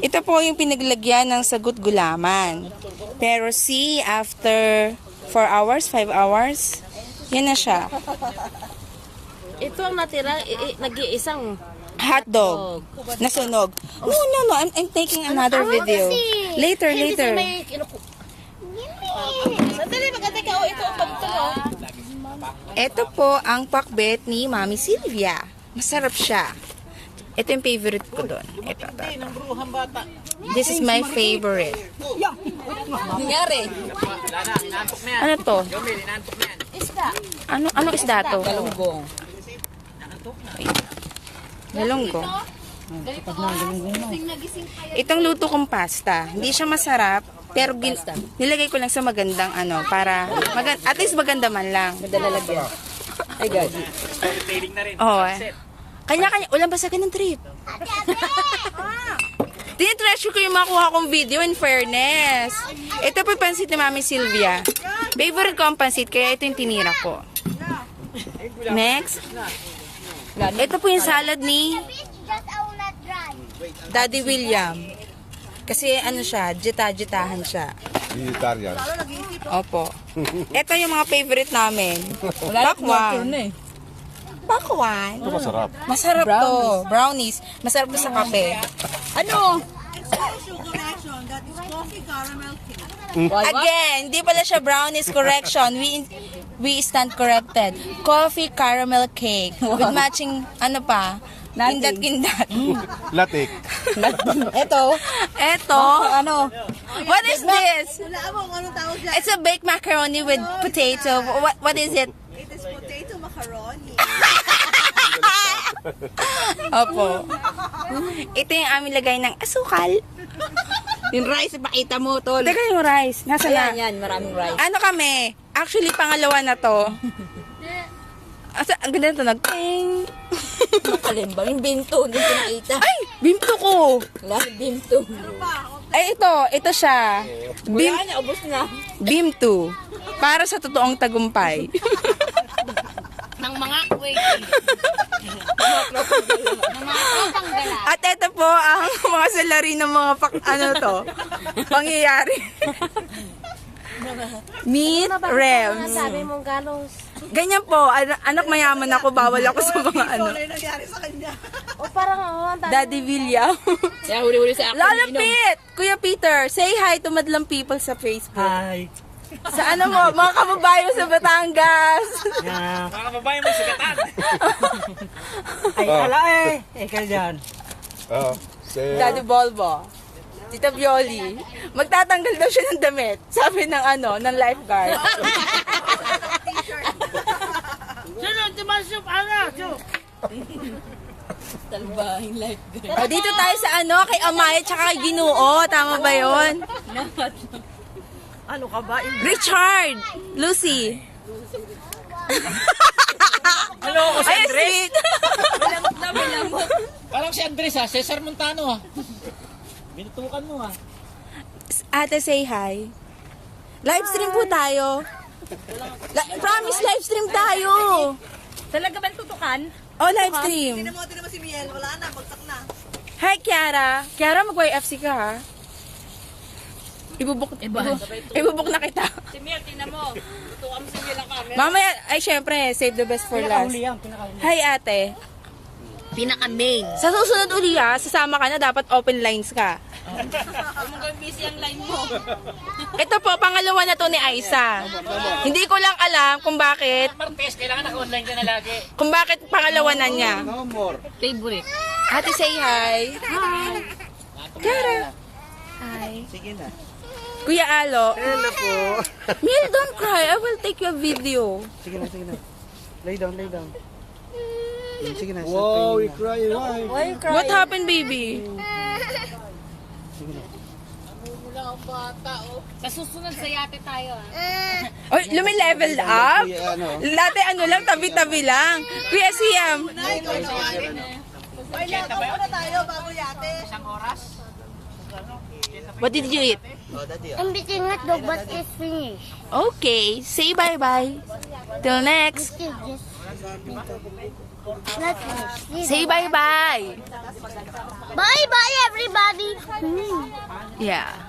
Ito po yung pinaglagyan ng sagut gulaman. Pero see, after 4 hours, 5 hours, yan na siya. Ito ang natira, nag-iisang Hotdog. Nasunog. No. I'm taking another video. Later. Sandali, magkateka. Ito ang pagtulo. Ito po ang pakbet ni Mami Sylvia. Masarap siya. Ito yung favorite ko doon. Ito. This is my favorite. Nangyari. Ano to? Isda. Ano isda to? Galunggong. Galunggong. Itong luto kong pasta. Hindi siya masarap, pero nilagay ko lang sa magandang para at least maganda man lang. Madalalagyan. Ay, gaji. Oh. Kanya-kanya. Ulan ba sa ganun trip? Tinitreasure ko yung makuha kong video, in fairness. Ito po yung pansit ni Mami Sylvia. Favorite ko ang pansit, kaya ito yung tinira ko. Next. Ito po yung salad ni Daddy William. Kasi siya, jita-jitahan siya. Vegetarian. Opo. Ito yung mga favorite namin. Bakwan. Bakwan. Ito masarap. Masarap to. Brownies. Masarap to sa kape. Ano? Again, hindi pala siya brownies, correction. We stand corrected. Coffee caramel cake with matching kindat-kindat. Latik. Ito. Ano? What is this? It's a baked macaroni with potato. What is it? It is potato macaroni. Opo. Ito yung aming lagay ng asukal. Yung rice, pakita mo, tol. Teka yung rice. Nasa na? Yan, maraming rice. Ano kami? Actually, pangalawa na to. Ang ganda nito, nag-ting. Makalimbang. Yung binto, hindi ko nakita. Ay! Bimto ko! Wala, binto. Ay, ito siya. Wala na, ubos na. Bimto. Para sa totoong tagumpay. Ng mga waiting. Ng mga tropang gala. At ito po ang mga salary ng mga pangyayari. Meat Rems. Sabi mong galos. Ganyan po, anak mayaman ako, bawal ako sa mga Ano yung nangyari sa kanya? O parang Daddy William. Kaya huli-huli sa akin. Lola Pete! Kuya Peter, say hi to Madlang people sa Facebook. Hi. Sa mga kababayan sa Batangas. Mga kababayan mo, sugatan. Ay, ala kayo dyan. Oo. Daddy Bolbo. Tita Violi. Magtatanggal daw siya ng damit. Sabi ng lifeguard. Sunod, tumasok, Talbahing life guard. O, dito tayo sa kay Amaya tsaka kay Ginoo. Tama ba yon? Ano ka ba? Richard! Lucy! Hello, ako si Ay, Andres. sweet! Parang si Andres ha, Cesar Montano ha. Binutukan mo ha. Ate, say hi. Live stream po tayo. Promise, live stream tayo. Talaga ba tutukan? Oh, live stream. Tinan mo si Miel. Wala na. Bagsak na. Hi, Kiara. Kiara, mag-YFC ka, ha? Ibubuk na kita. Si Miel, tingnan mo. Tutukan mo si Miel ang camera. Mamaya, syempre, save the best for last. Pinakahuli yan, pinakahuli. Hi, ate. Pinaka-main. Sa susunod uli, sasama ka na, dapat open lines ka. Kung busy ang line mo. Ito po, pangalawa na to ni Aisa. Hindi ko lang alam kung bakit Martes, kailangan naka-online ka na lagi. pangalawa na niya. Favorite. Ate, say hi. Hi. Kiara. Hi. Sige na. Kuya Alo. Hello po. Miel, don't cry. I will take your video. Sige na. Lay down. Sige na. Wow, we cry. Why? What happened, baby? Sa susunod sa yate tayo. Oy, lumi-level up? Dati lang, tabi-tabi lang. Kuya Siam. Ay, lakaw na tayo bago yate. What did you eat? I'm eating hot dog, but it's finished. Okay, say bye-bye. Till next. Just Not finished. Say bye-bye. Bye bye everybody. Yeah.